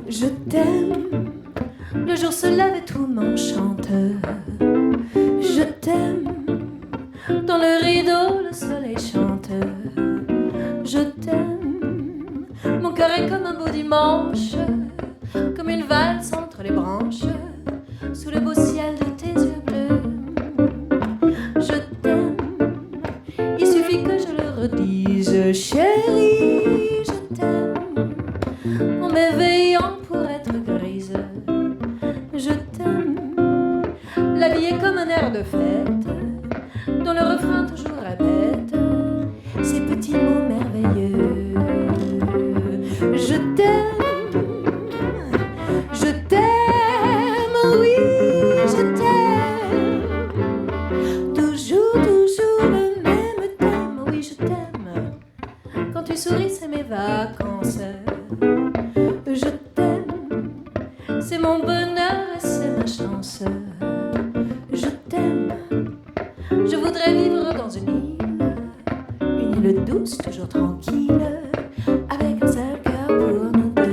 Je t'aime, le jour se lève et tout m'enchante. Je t'aime, dans le rideau le soleil chante. Je t'aime, mon cœur est comme un beau dimanche, comme une valse entre les branches, sous le beau ciel de tes yeux bleus. Je t'aime, il suffit que je le redise, chérie, je t'aime, en m'éveillant pour être grise. Je t'aime, la vie est comme un air de fête, dont le refrain toujours répète ces petits mots merveilleux. Je t'aime, oui, je t'aime, toujours, toujours le même thème. Oui, je t'aime, quand tu souris c'est mes vacances. Je t'aime, c'est mon bonheur et c'est ma chance. Je t'aime, je voudrais vivre dans une île douce, toujours tranquille, avec un seul cœur pour nous deux.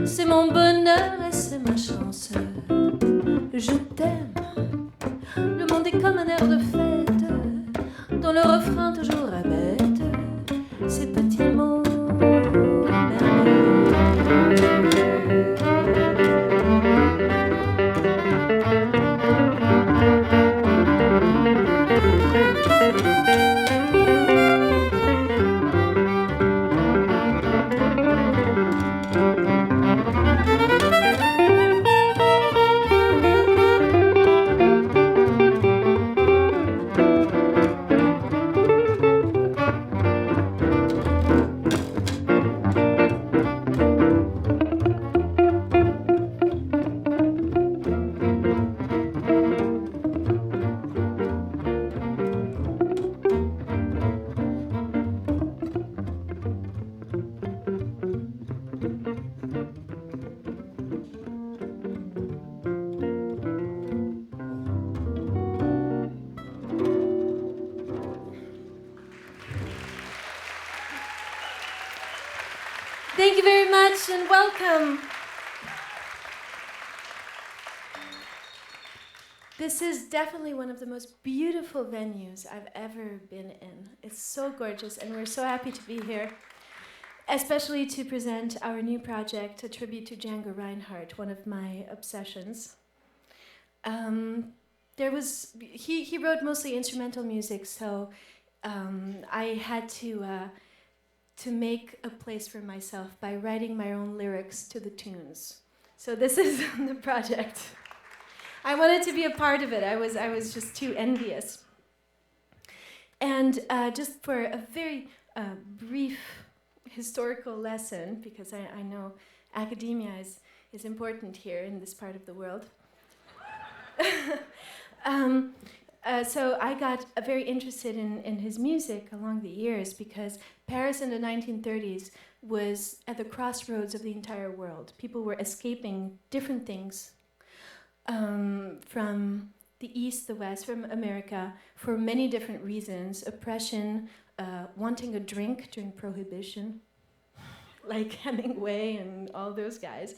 C'est mon bonheur et c'est ma chance. Je t'aime. Le monde est comme un air de fête dont le refrain toujours répète ces petits mots merveilleux. Thank you very much and welcome. This is definitely one of the most beautiful venues I've ever been in. It's so gorgeous, and we're so happy to be here, especially to present our new project, a tribute to Django Reinhardt, one of my obsessions. He wrote mostly instrumental music, so I had to make a place for myself by writing my own lyrics to the tunes. So this is the project. I wanted to be a part of it. I was just too envious. And just for a very brief historical lesson, because I know academia is important here in this part of the world. So I got very interested in his music along the years because Paris in the 1930s was at the crossroads of the entire world. People were escaping different things from the East, the West, from America, for many different reasons. Oppression, wanting a drink during Prohibition, like Hemingway and all those guys.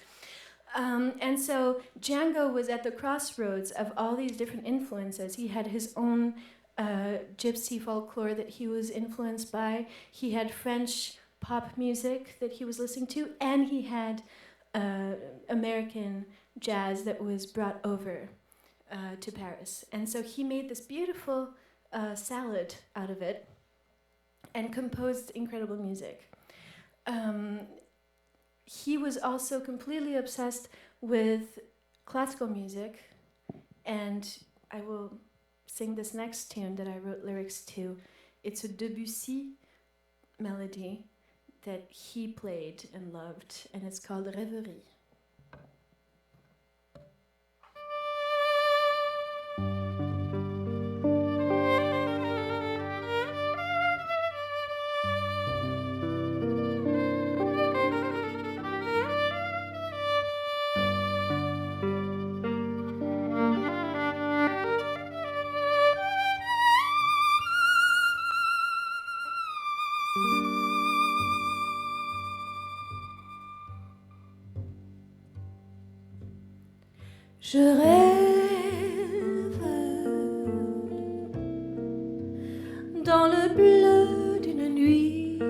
And so Django was at the crossroads of all these different influences. He had his own gypsy folklore that he was influenced by. He had French pop music that he was listening to, and he had American jazz that was brought over to Paris. And so he made this beautiful salad out of it and composed incredible music. He was also completely obsessed with classical music, and I will sing this next tune that I wrote lyrics to. It's a Debussy melody that he played and loved, and it's called Rêverie. Je rêve dans le bleu d'une nuit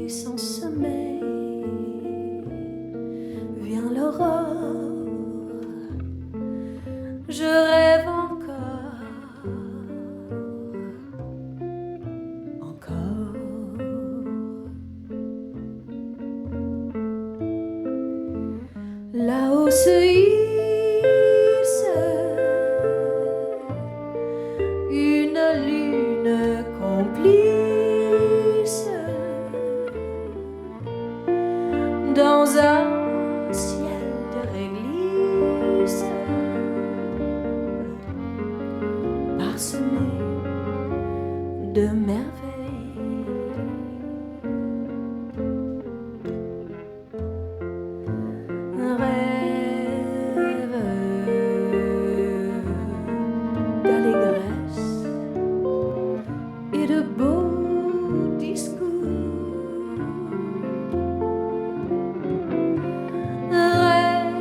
sans sommeil. Vient l'aurore, je rêve encore, encore. Là-haut se une lune complice dans un ciel de réglisse parsemé de merveilles. Un rêve d'allégresse et de beaux discours. Un rêve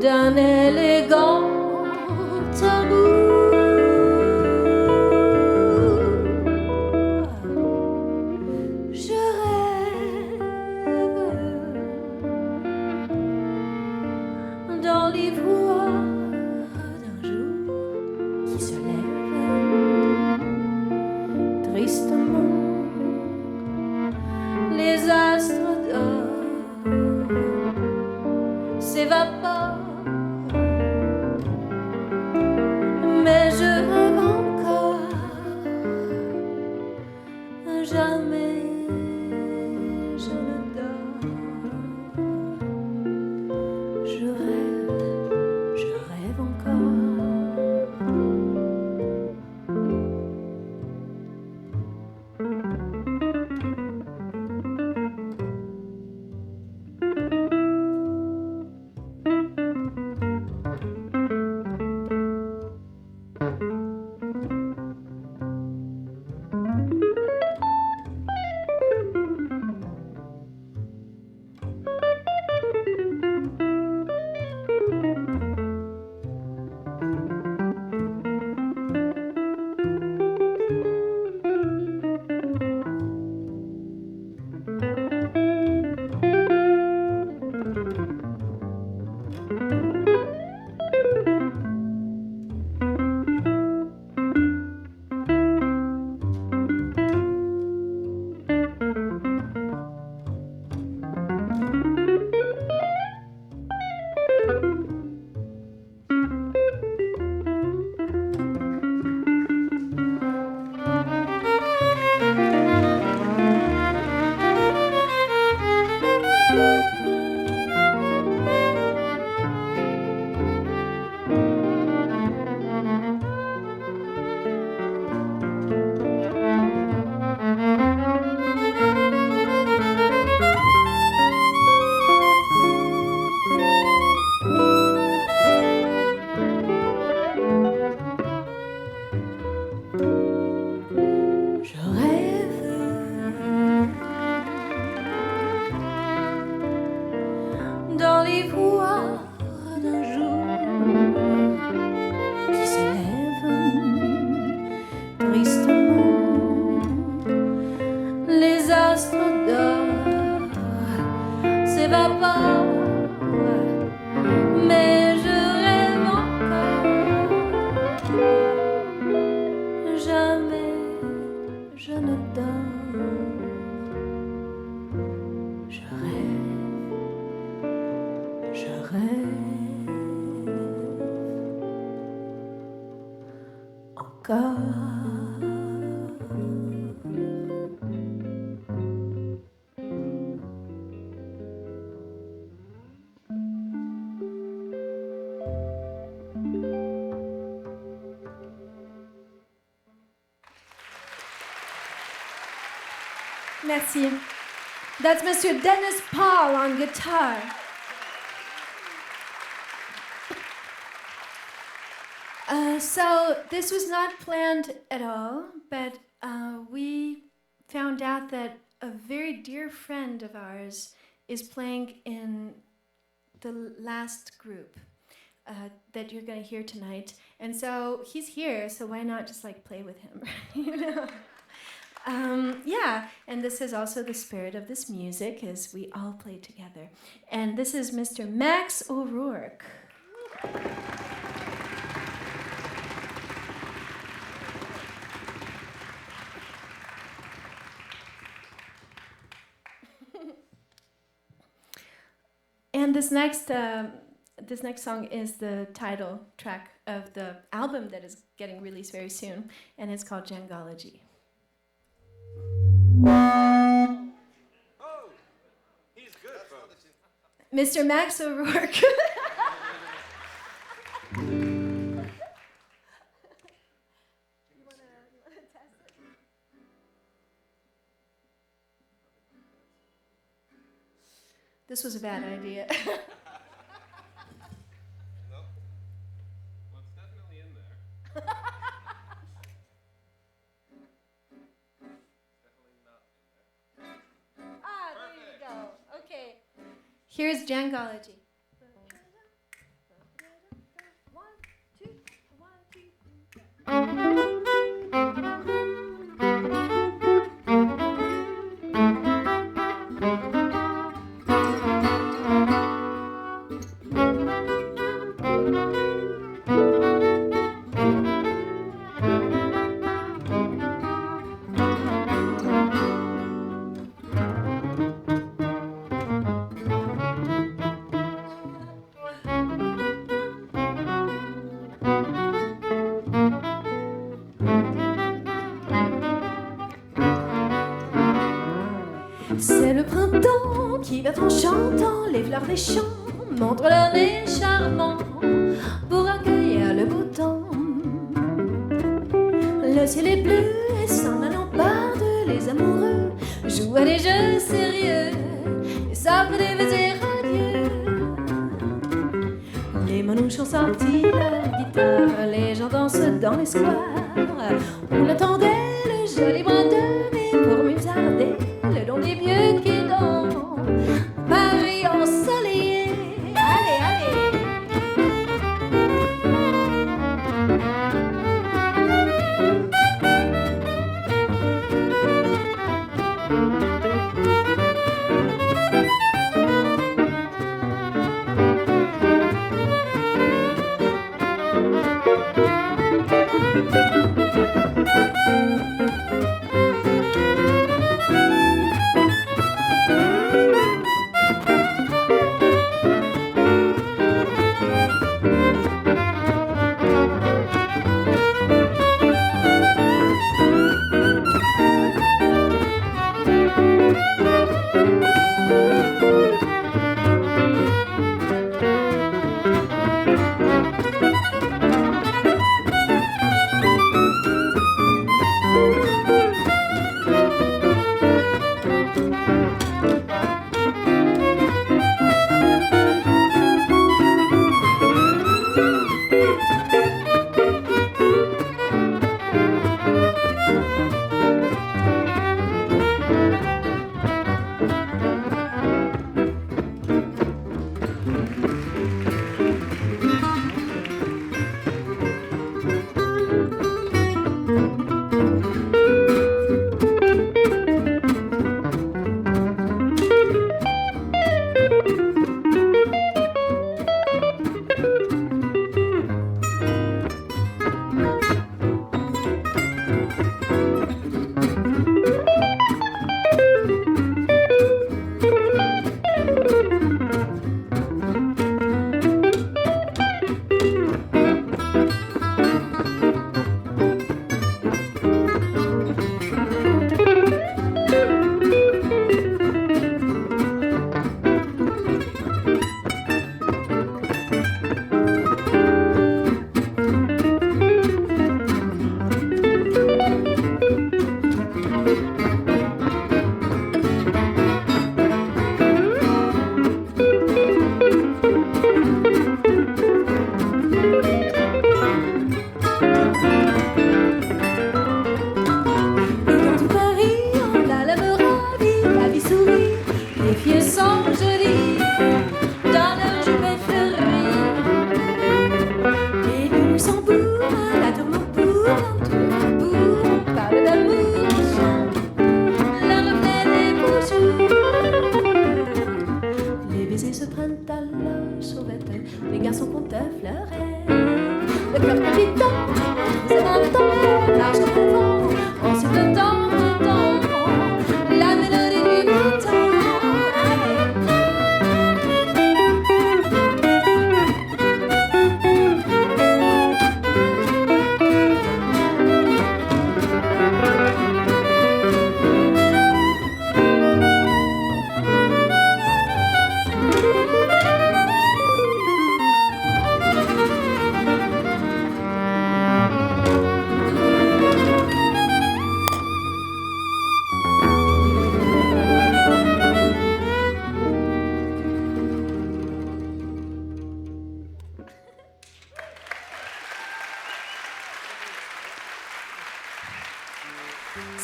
d'un élégant amour. Je rêve dans l'ivoire d'un jour qui se lève tristement. Les astres d'or s'évaporent, mais je rêve encore. Jamais je ne dors. Je rêve encore. s'évapore, mais je rêve encore. Jamais je ne dors, je rêve encore. Merci. That's Mr. Dennis Paul on guitar. So this was not planned at all, but we found out that a very dear friend of ours is playing in the last group that you're going to hear tonight. And so he's here, so why not just like play with him, you know? Yeah, and this is also the spirit of this music as we all play together. And this is Mr. Max O'Rourke. And this next song is the title track of the album that is getting released very soon, and it's called Jangology. Oh, he's good, folks. Mr. Max O'Rourke. This was a bad idea. No. Well, it's definitely in there. It's definitely not in there. Ah, there you go. Okay. Here's Jangology. 1, 2, 1, 2, 3. C'est le printemps qui va en chantant, les fleurs des champs montrent leur nez charmant pour accueillir le beau temps. Le ciel est bleu et sans la lamparde, les amoureux jouent à des jeux sérieux et savent des baisers radieux. Les manouches ont sorti leur guitare, les gens dansent dans les squares. On attendait le joli brin de mai pour musarder le long des vieux quais dans Paris ensoleillé. Allez, allez.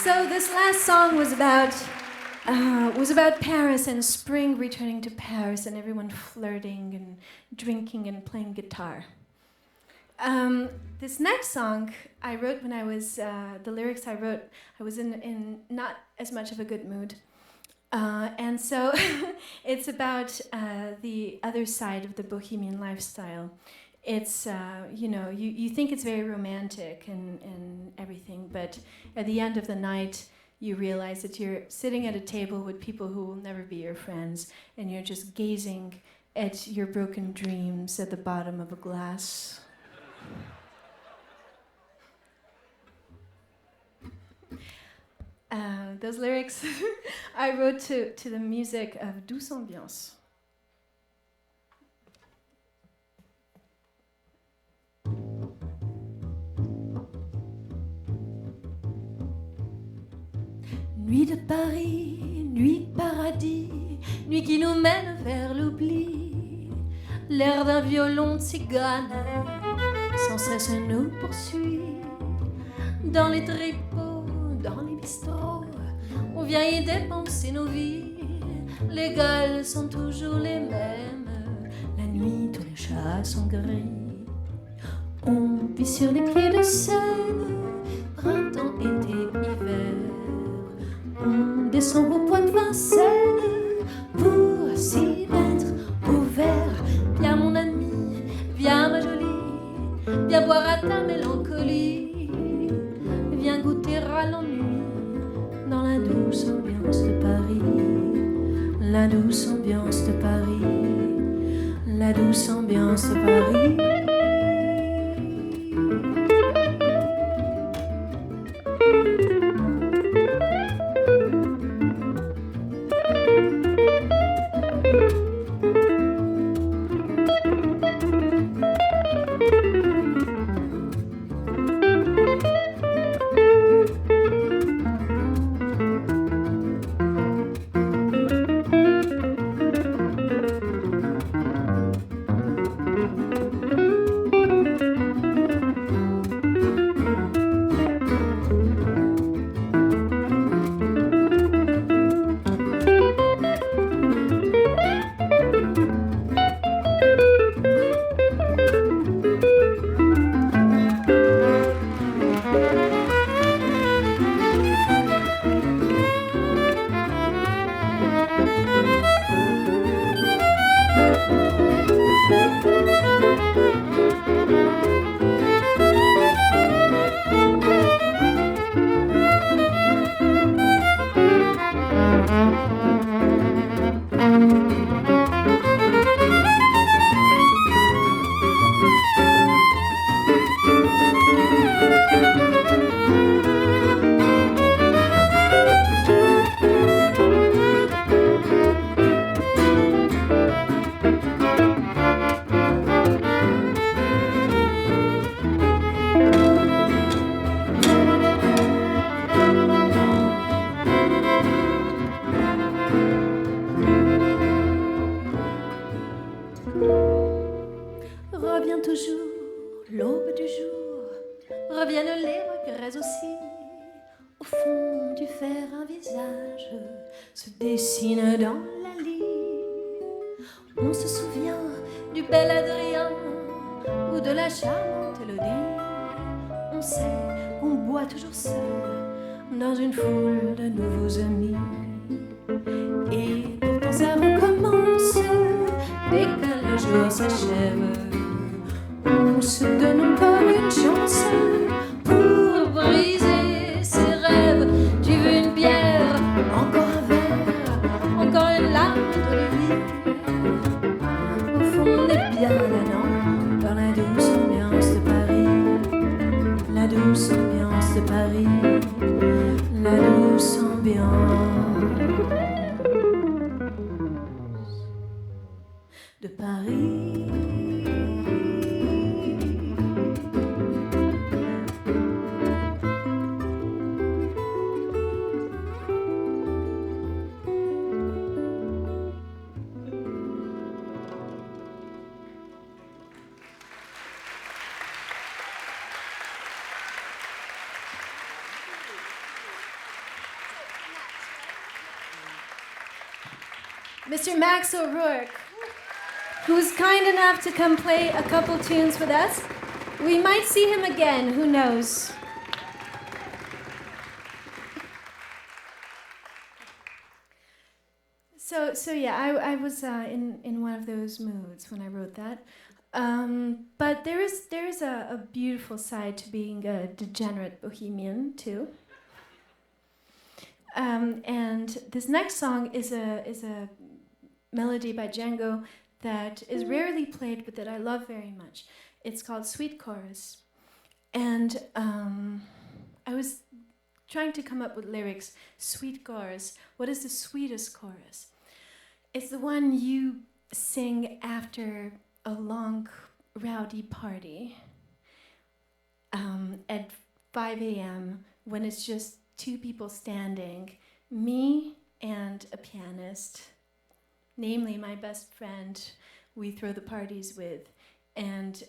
So this last song was about Paris and spring returning to Paris and everyone flirting and drinking and playing guitar. This next song I wrote when I was the lyrics I wrote. I was in not as much of a good mood, and so it's about the other side of the bohemian lifestyle. It's, you think it's very romantic and everything, but at the end of the night, you realize that you're sitting at a table with people who will never be your friends, and you're just gazing at your broken dreams at the bottom of a glass. Those lyrics I wrote to the music of Douce Ambiance. Nuit de Paris, nuit de paradis, nuit qui nous mène vers l'oubli. L'air d'un violon tzigane sans cesse nous poursuit. Dans les tripots, dans les bistrots, on vient y dépenser nos vies. Les gales sont toujours les mêmes. La nuit, tous les chats sont gris. On vit sur les quais de Seine, printemps, été, hiver. On descend au point de Vincennes pour s'y mettre au verre. Viens mon ami, viens ma jolie, viens boire à ta mélancolie. Viens goûter à l'ennui dans la douce ambiance de Paris. La douce ambiance de Paris. La douce ambiance de Paris. se dessine dans l'allée. On se souvient du bel Adrien ou de la charmante Élodie. On sait qu'on boit toujours seul dans une foule de nouveaux amis. Et pourtant ça recommence dès que le jour s'achève. On se donne encore une chance pour briser ses rêves. Tu veux une bière, encore un verre, encore une larme de vie. Au fond on est bien là, non, dans la douce ambiance de Paris. La douce ambiance de Paris. La douce ambiance de Paris. Mr. Max O'Rourke, who's kind enough to come play a couple tunes with us. We might see him again, who knows? So yeah, I was in one of those moods when I wrote that. But there is a beautiful side to being a degenerate bohemian too. And this next song is a melody by Django that is rarely played, but that I love very much. It's called Sweet Chorus. And I was trying to come up with lyrics. Sweet chorus. What is the sweetest chorus? It's the one you sing after a long, rowdy party at 5 a.m. when it's just two people standing, me and a pianist, namely my best friend we throw the parties with, and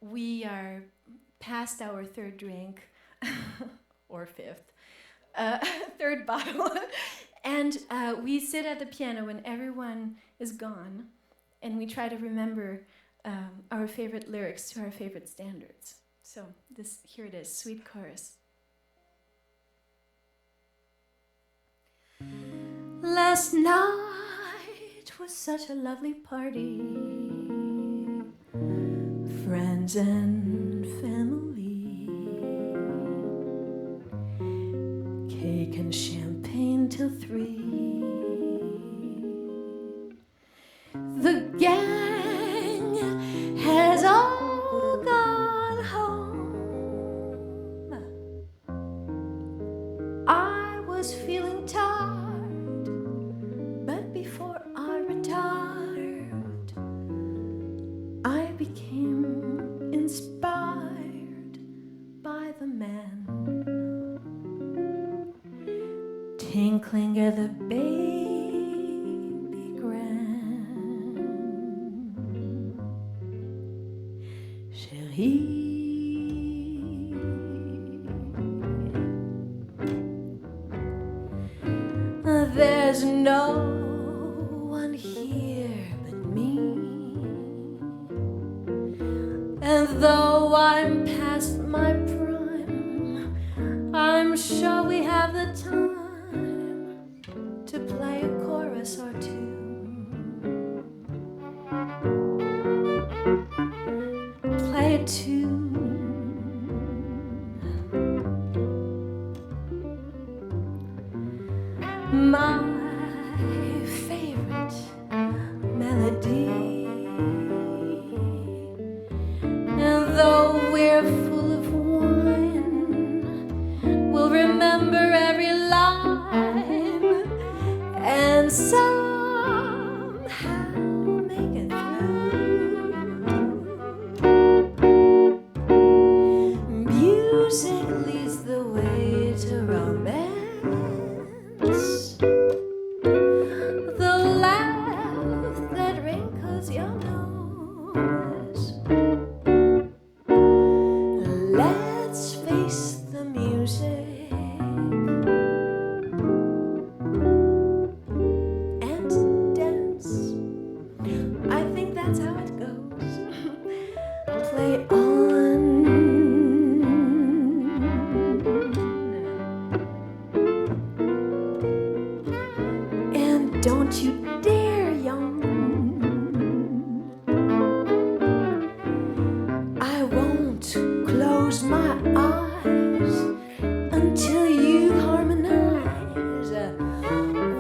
we are past our third drink, or fifth, third bottle, and we sit at the piano when everyone is gone, and we try to remember our favorite lyrics to our favorite standards. So here it is, Sweet Chorus. Last night was such a lovely party, friends and family, cake and champagne till 3. The gang has all gone home. I was feeling tired, but before I retired, I became inspired by the man tinkling at the baby grand. Chérie, there's no one here but me, and though I'm past my prime, I'm sure we have the time to play a chorus or two. Play a tune. My favorite melody, and though we're full of wine, we'll remember every line and somehow make it through. Music leads the way to romance, the laugh that wrinkles your nose, don't you dare yawn. I won't close my eyes until you harmonize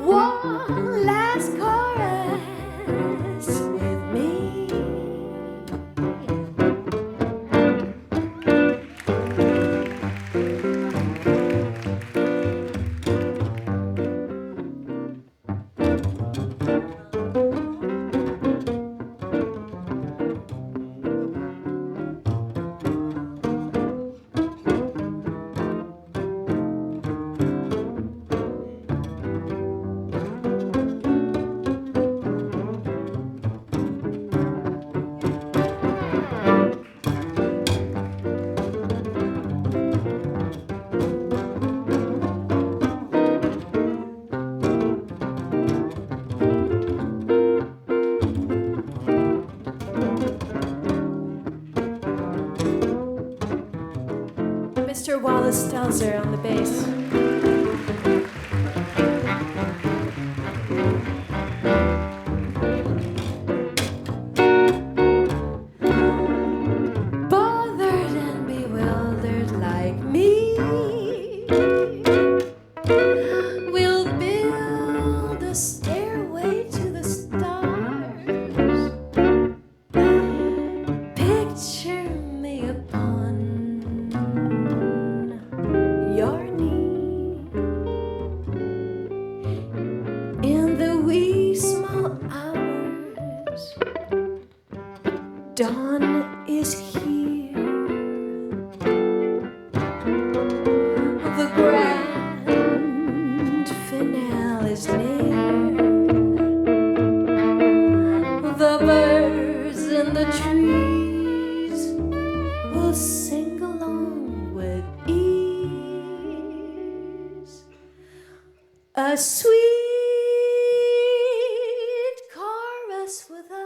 one last chorus with me. Mr. Wallace Stelzer on the bass. Bothered and bewildered like me, we'll build a stairway to the stars. Picture me upon your knee in the wee small hours. Dawn is here. The grand finale is near. The birds in the trees will sing along with ease. A sweet chorus with us.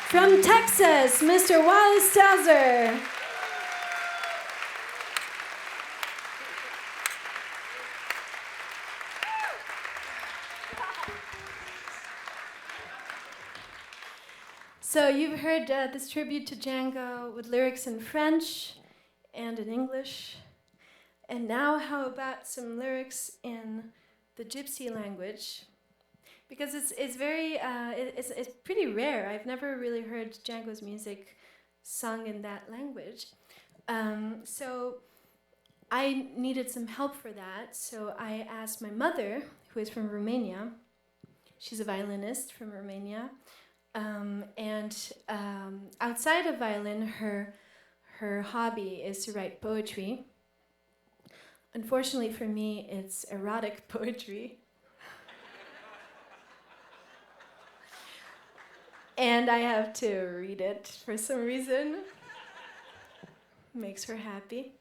From Texas, Mr. Wallace Stelzer. So you've heard this tribute to Django with lyrics in French and in English. And now how about some lyrics in the Gypsy language? Because it's very, it's pretty rare. I've never really heard Django's music sung in that language. So I needed some help for that. So I asked my mother, who is from Romania. She's a violinist from Romania. Outside of violin, her hobby is to write poetry. Unfortunately for me, it's erotic poetry. And I have to read it for some reason. Makes her happy.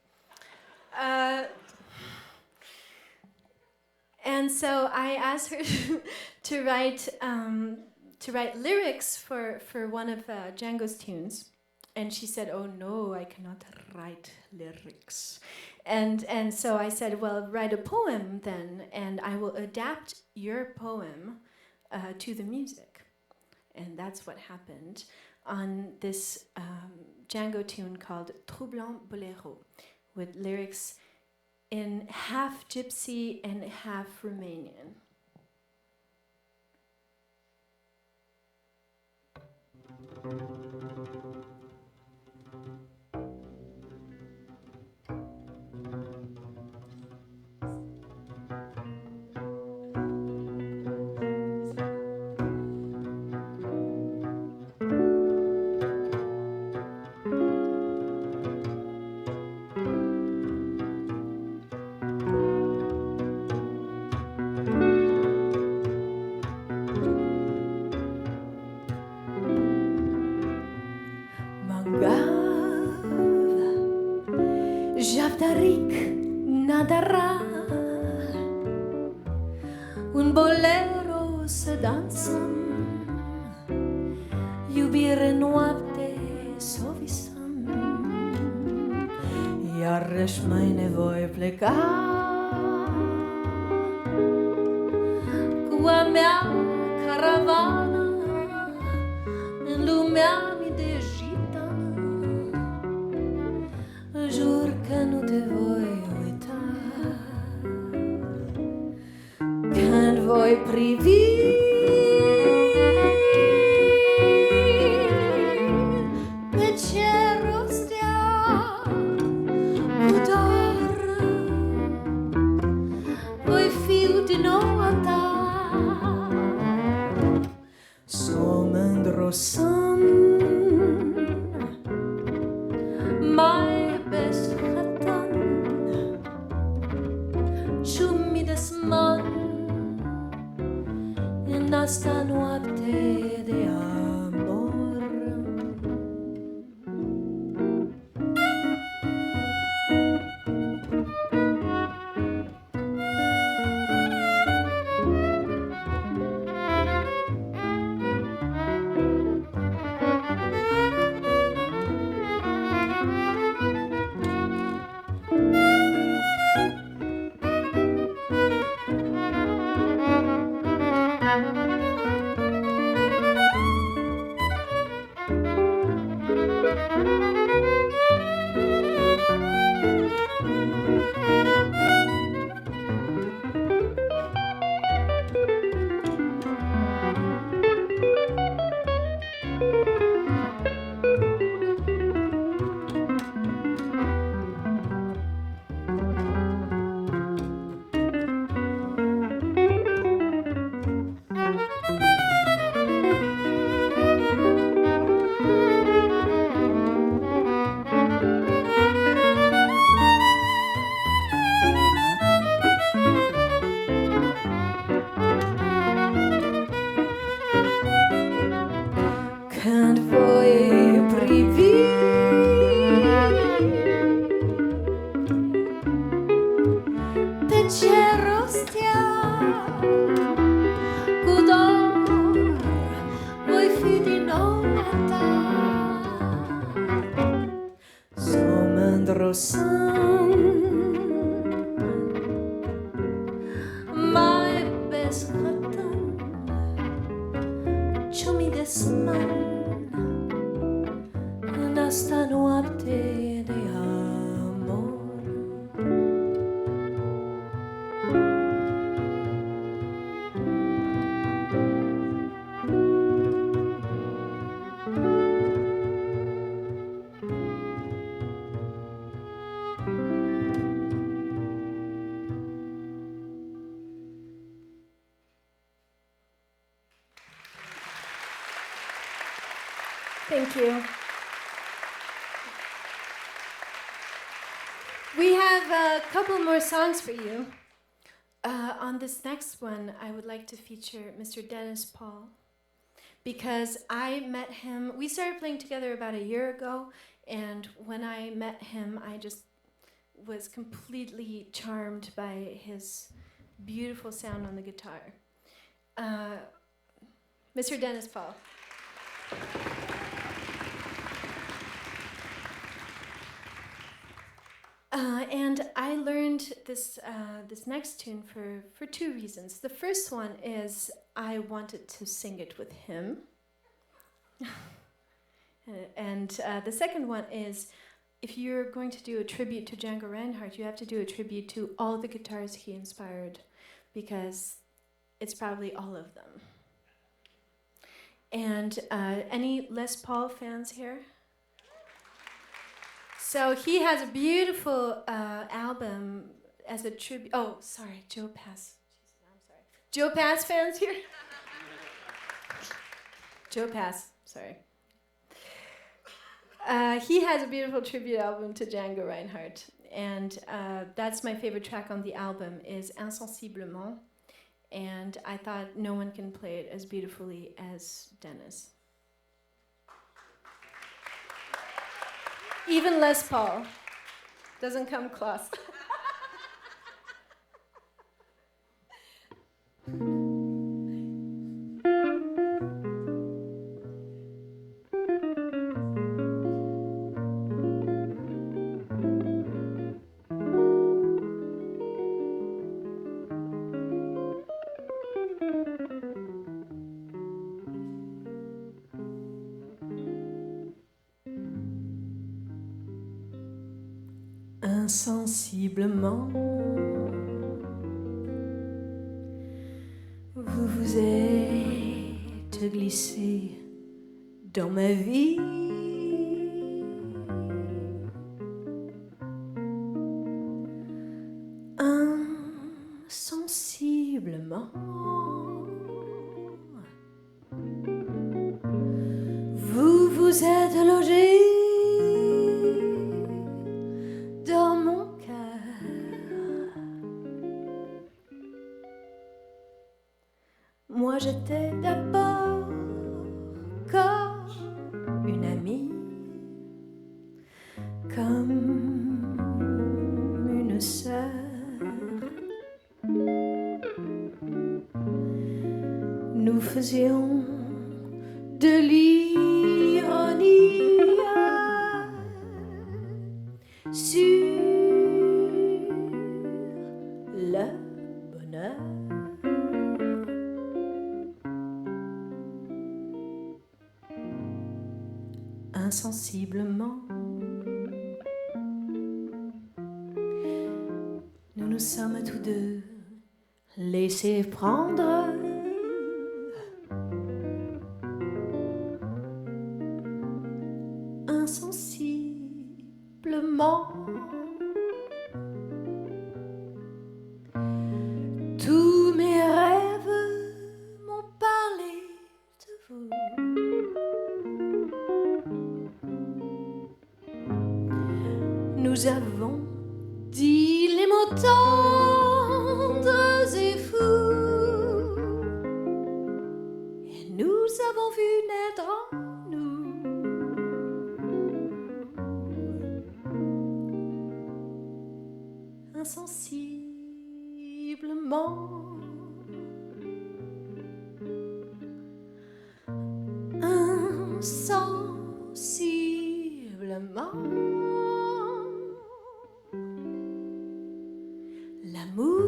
And so I asked her to write lyrics for one of Django's tunes. And she said, "Oh no, I cannot write lyrics." And so I said, "Well, write a poem then, and I will adapt your poem to the music." And that's what happened on this Django tune called Troublant Bolero, with lyrics in half Gypsy and half Romanian. Javdarik nadarà, un bolero să dansăm, iubire noapte să o visăm, iarăși mâine voi pleca cu a mea caravană în lumea mii de gitană. Jur că nu te voi uita când voi privi pe cerul stea cu dor. Voi fi din nou a ta, s-o mândrosăm mai best hatan ciumi de sman în asta noapte de amor. Când voi privi pe cerul stea cu dor, voi fi din nou a ta, s-o mândrosăm mai bescătăm ciumi de sman în asta noapte de amor. Thank you. We have a couple more songs for you. On this next one, I would like to feature Mr. Dennis Paul, because I met him, we started playing together about a year ago, and when I met him, I just was completely charmed by his beautiful sound on the guitar. Mr. Dennis Paul. And I learned this next tune for two reasons. The first one is I wanted to sing it with him. The second one is, if you're going to do a tribute to Django Reinhardt, you have to do a tribute to all the guitars he inspired, because it's probably all of them. And any Les Paul fans here? So he has a beautiful album as a tribute. Oh, sorry, Joe Pass. Jesus, I'm sorry. Joe Pass fans here? Joe Pass, sorry. He has a beautiful tribute album to Django Reinhardt, and that's my favorite track on the album is Insensiblement, and I thought no one can play it as beautifully as Dennis. Even Les Paul doesn't come close. Insensiblement, vous vous êtes glissé dans ma vie. Insensiblement, vous vous êtes logé dans mon cœur. Moi j'étais d'abord comme une amie, comme une sœur. Nous faisions de l'ironie sur le bonheur. Insensiblement, nous nous sommes tous deux laissés prendre. Insensiblement, tous mes rêves m'ont parlé de vous. Nous avons dit les mots tendres et fous, et nous avons vu naître en nous insensiblement, insensiblement, l'amour.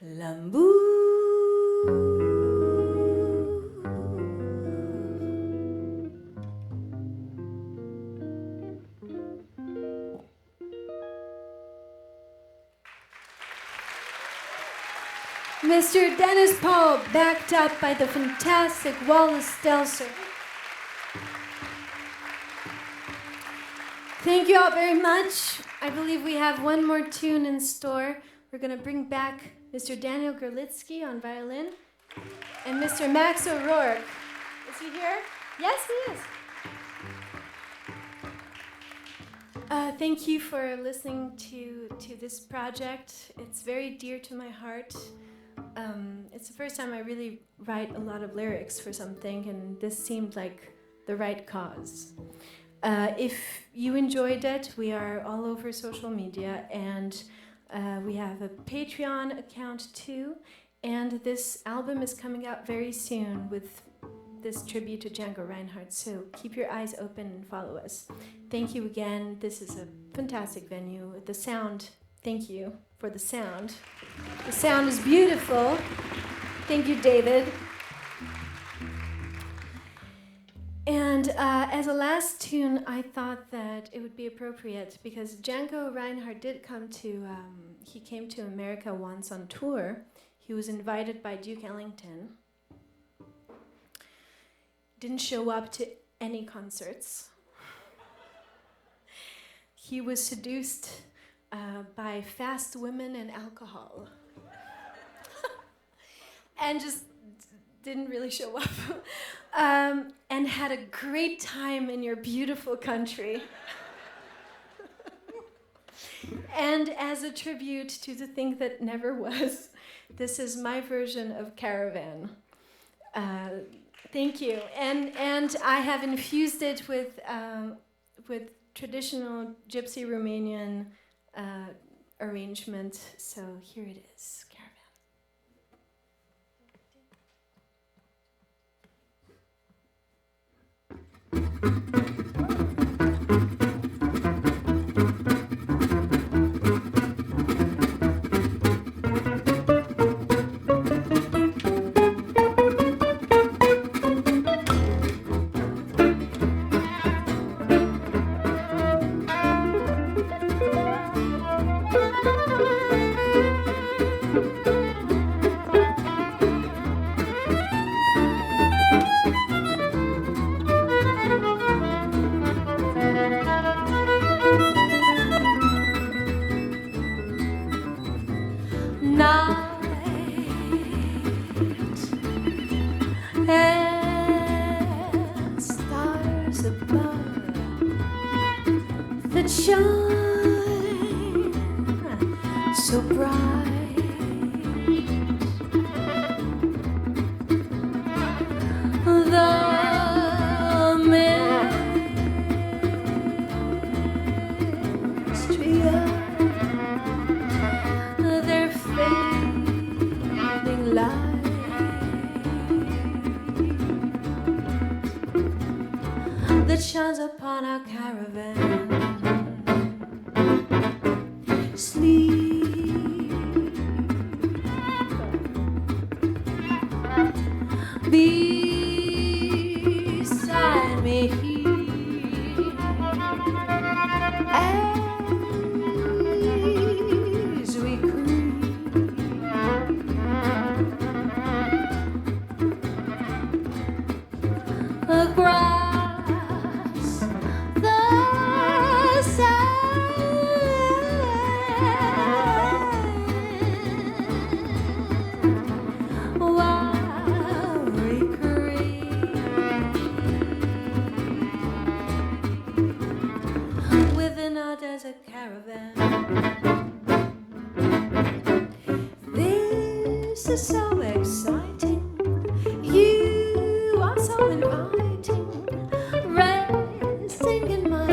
L'amour. Mr. Dennis Paul, backed up by the fantastic Wallace Stelzer. Thank you all very much. I believe we have one more tune in store. We're going to bring back Mr. Daniel Gerlitsky on violin and Mr. Max O'Rourke. Is he here? Yes, he is. Thank you for listening to this project. It's very dear to my heart. It's the first time I really write a lot of lyrics for something, and this seemed like the right cause. If you enjoyed it, we are all over social media, and we have a Patreon account too, and this album is coming out very soon with this tribute to Django Reinhardt, so keep your eyes open and follow us. Thank you again. This is a fantastic venue. The sound, thank you for the sound. The sound is beautiful. Thank you, David. And as a last tune, I thought that it would be appropriate because Django Reinhardt did come to, he came to America once on tour. He was invited by Duke Ellington. Didn't show up to any concerts. He was seduced by fast women and alcohol. And just didn't really show up. And had a great time in your beautiful country. And as a tribute to the thing that never was, this is my version of Caravan. Thank you. And I have infused it with traditional Gypsy Romanian arrangement. So here it is, Caravan. That shines upon our caravan. Sleep beside me as we creep across the sand while we creep within our desert caravan. This is so exciting. You are so inviting. Resting in my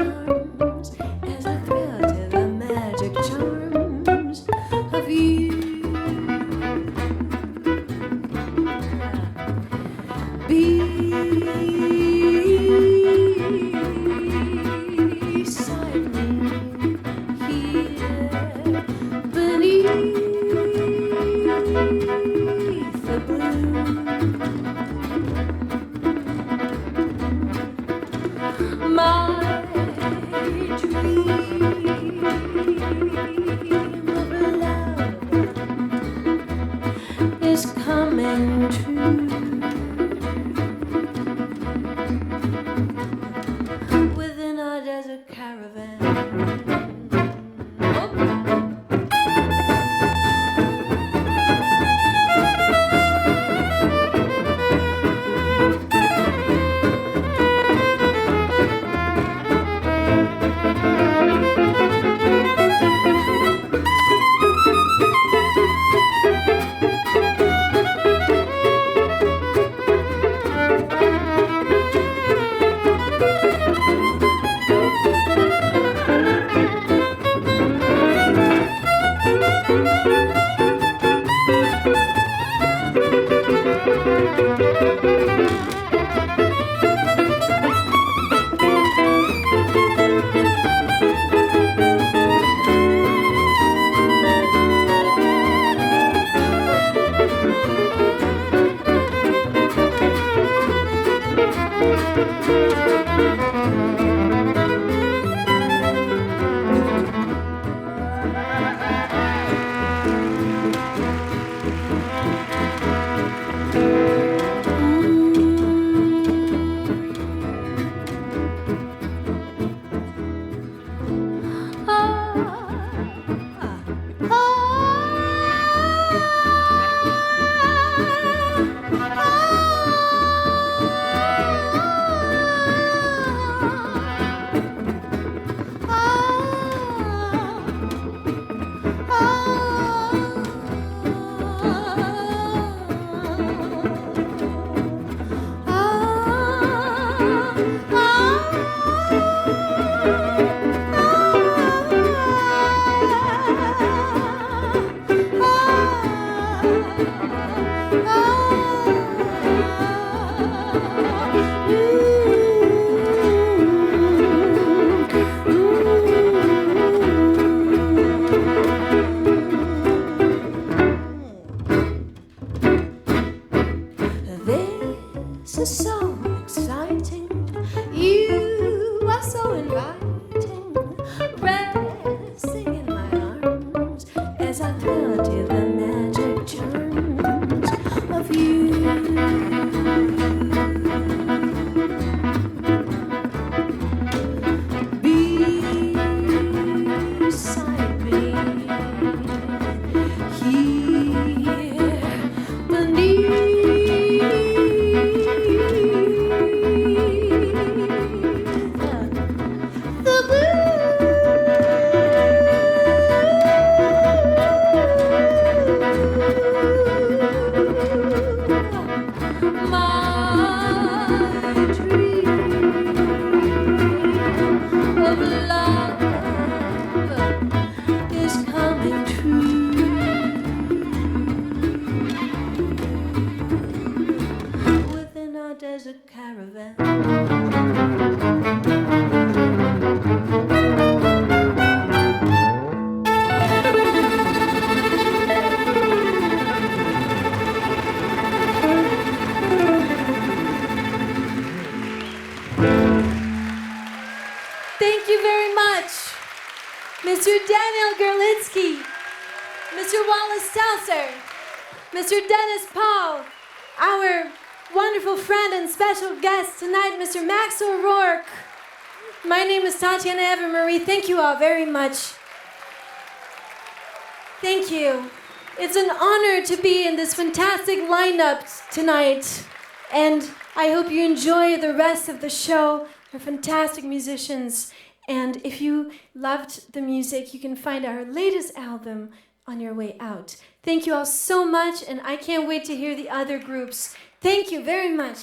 arms as I thrill to the magic charms of you. Beside me here beneath coming true. Within our desert caravan. This is so exciting. You are so inviting. Resting in my arms as I touch you the magic charms of you. Beside me, here beneath the blue, my dream of love is coming true. Within our desert caravan. Thank you very much, Mr. Daniel Gerlitsky, Mr. Wallace Stausser, Mr. Dennis Paul, our wonderful friend and special guest tonight, Mr. Max O'Rourke. My name is Tatiana F&S. Thank you all very much. Thank you. It's an honor to be in this fantastic lineup tonight, and I hope you enjoy the rest of the show. They're fantastic musicians, and if you loved the music, you can find our latest album on your way out. Thank you all so much, and I can't wait to hear the other groups. Thank you very much.